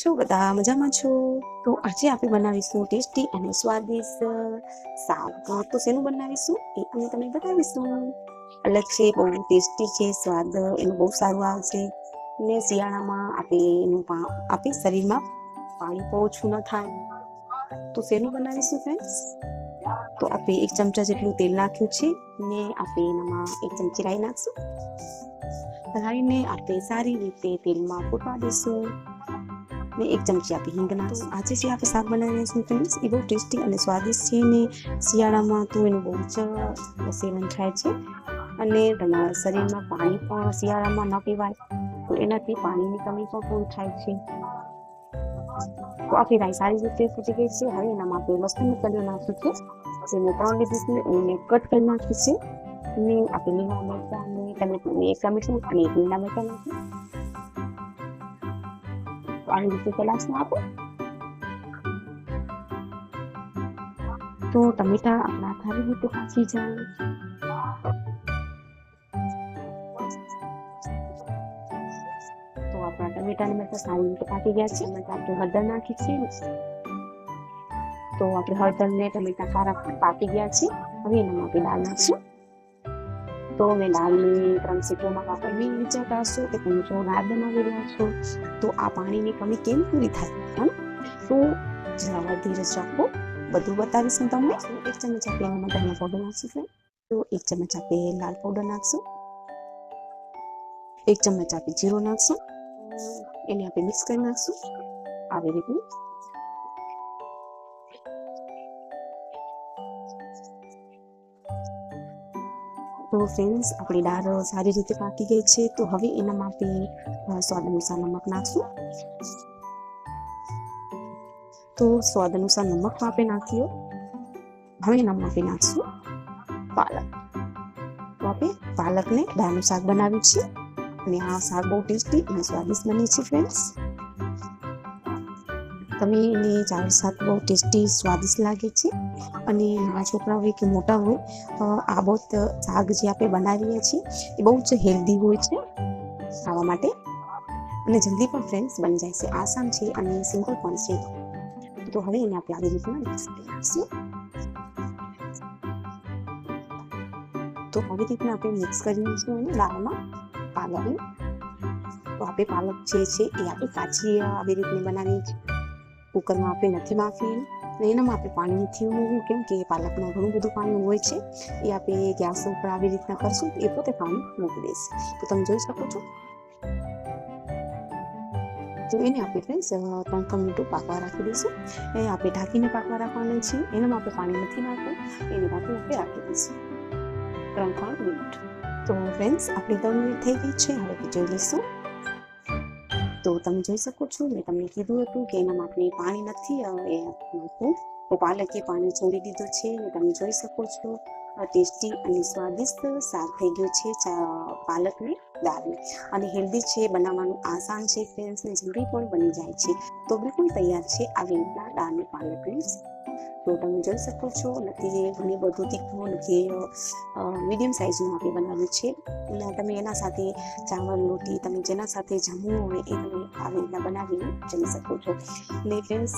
છો બધા મજામાં છો? તો આજે આપણે બનાવીશું ટેસ્ટી અને સ્વાદિષ્ટ શાક. તો શેનું બનાવીશું એ અમે તમને બતાવીશું. અલગ છે, બહુ ટેસ્ટી છે, સ્વાદ એનું બહુ સારું આવશે ને શિયાળામાં આપણે શરીરમાં પાણી પણ ઓછું ન થાય. તો શેનું બનાવીશું ફ્રેન્ડ્સ? તો આપણે 1 ચમચા જેટલું તેલ નાખ્યું છે ને આપણે એનામાં 1 ચમચી રાઈ નાખશું. રાઈને આપણે સારી રીતે તેલમાં ફૂટવા દઈશું ને 1 ચમચી આપણે હિંગ નાખશું. આજે જે આપણે શાક બનાવીએ છીએ ફ્રેન્ડ્સ, એ બહુ ટેસ્ટી અને સ્વાદિષ્ટ છે ને શિયાળામાં તો એનું બહુ જ સેવન થાય છે અને તમારા શરીરમાં પાણી પણ શિયાળામાં ન પીવાય તો એનાથી પાણીની કમી પણ પૂરી થાય છે. તો આપણી રાઈ સારી રીતે ફૂટી ગઈ છે. હવે એનામાં આપણે લસણની કલીઓ નાખી છે, જે મેં 3 લીધી છે એને કટ કરી નાખી છે ને આપણે લીલા મરચાં અને ટમેટું, 1 ટમેટું અને 1 લીલા મરચાં નાખી. તો આવી રીતે ચલાવશું આપણે. તો ટમેટા આપણા સારી રીતે પાકી જાય. તો આપણા ટમેટા અને મરચાં સારી રીતે પાકી ગયા છે. આપણે હળદર નાખી છે. તો આપણે હળદર ને ટમેટા સારા પાકી ગયા છે. હવે એનામાં આપણે દાળ નાખશું. તો મેં દાળને 3 સીટીઓમાં વાપરવી વિચારશો કે તમે જો દાળ બનાવી રહ્યા છો તો આ પાણીની કમી કેમ પૂરી થાય? તો જરા ધીરજ રાખો, બધું બતાવીશું તમને. 1 ચમચ આપણે એનામાં ધનિયા પાવડર નાખીશું. તો 1 ચમચ આપણે લાલ પાવડર નાખશું. 1 ચમચ આપણે જીરું નાખશું. એને આપણે મિક્સ કરી નાખશું આવી રીતે. તો ફ્રેન્ડ્સ, આપણી દાળ સારી રીતે પાકી ગઈ છે. તો હવે એનામાં આપણે સ્વાદ અનુસાર નમક નાખશું. તો સ્વાદ અનુસાર નમક આપણે નાખ્યો. હવે એનામાં આપણે નાખશું પાલક. તો આપણે પાલકને દાળનું શાક બનાવ્યું છે અને આ શાક બહુ ટેસ્ટી અને સ્વાદિષ્ટ બને છે ફ્રેન્ડ્સ. તમે એને ચાવલ શાક બહુ ટેસ્ટી સ્વાદિષ્ટ લાગે છે અને નાના છોકરા હોય કે મોટા હોય, આ બહુ શાક જે આપણે બનાવીએ છીએ એ બહુ જ હેલ્ધી હોય છે ખાવા માટે અને જલ્દી પણ ફ્રેન્ડ્સ બની જાય છે. આસાન છે અને સિમ્પલ પણ છે. તો હવે એને આપણે આવી રીતના મિક્સ કરી નાખીશું. તો આવી રીતના આપણે મિક્સ કરી દઈશું એને દાળમાં પાલકને. તો આપણે પાલક જે છે એ આપણે કાચી આવી રીતની બનાવીએ છીએ. કુકરમાં આપણે નથી બાફી અને એનામાં આપણે પાણી નથી ઉમેર્યું, કેમ કે પાલકમાં ઘણું બધું પાણી હોય છે. એ આપણે ગેસ ઉપર આવી રીતના કરશું એ પોતે પાણી મૂકી દેશે. તો તમે જોઈ શકો છો. તો એને આપણે ફ્રેન્ડ્સ 3 મિનિટ પાકવા રાખી દઈશું. એ આપણે ઢાંકીને પાકવા રાખવાનું છે. એનામાં આપણે પાણી નથી નાખવું, એને ઢાંકીને આપણે રાખી દઈશું 3 મિનિટ. તો ફ્રેન્ડ્સ, આપણી 3 મિનિટ થઈ ગઈ છે. હવે જોઈ લઈશું. તો તમે જોઈ શકો છો, મેં તમને કીધું હતું કે એનામાં આપણે પાણી નથી નાખવું. તો પાલકે પાણી છોડી દીધું છે અને તમે જોઈ શકો છો ટેસ્ટી અને સ્વાદિષ્ટ શાક થઈ ગયું છે પાલકની દાળનું અને હેલ્ધી છે. બનાવવાનું આસાન છે ફ્રેન્ડ્સ ને જલ્દી પણ બની જાય છે. તો બિલકુલ તૈયાર છે આવી રીતના દાળની પાલકની. તો તમે જોઈ શકો છો, નથી ઘણી બધું તીખું, નથી મીડિયમ સાઇઝનું આપણે બનાવ્યું છે. અને તમે એના સાથે ચાવલ, રોટી, તમે જેના સાથે જમવું હોય એ તમે આવી રીતના બનાવીને જમી શકો છો. ને ફ્રેન્ડ્સ,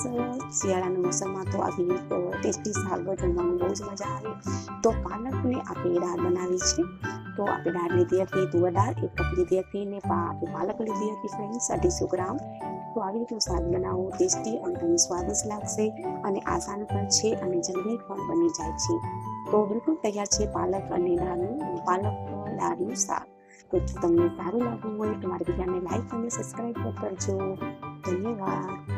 શિયાળાના મોસમમાં તો આવી ટેસ્ટી શાક જમવાનું બહુ જ મજા આવે. તો પાલકને આપણે દાળ બનાવી છે. તો આપણે દાળ લીધી હતી તુવેર દાળ 1 કપ લીધી હતી ને આપણે પાલક લીધી હતી ફ્રેન્ડ્સ 250 ગ્રામ. તો આવી રીતનું શાક બનાવો, ટેસ્ટી અને તમને સ્વાદિષ્ટ લાગશે અને આસાન પણ છે અને જલ્દી પણ બની જાય છે. તો બિલકુલ તૈયાર છે પાલક દાળનું શાક. તો તમને સારું લાગ્યું હોય તો મારી વિડીયોને લાઈક અને સબસ્ક્રાઈબ કરજો. ધન્યવાદ.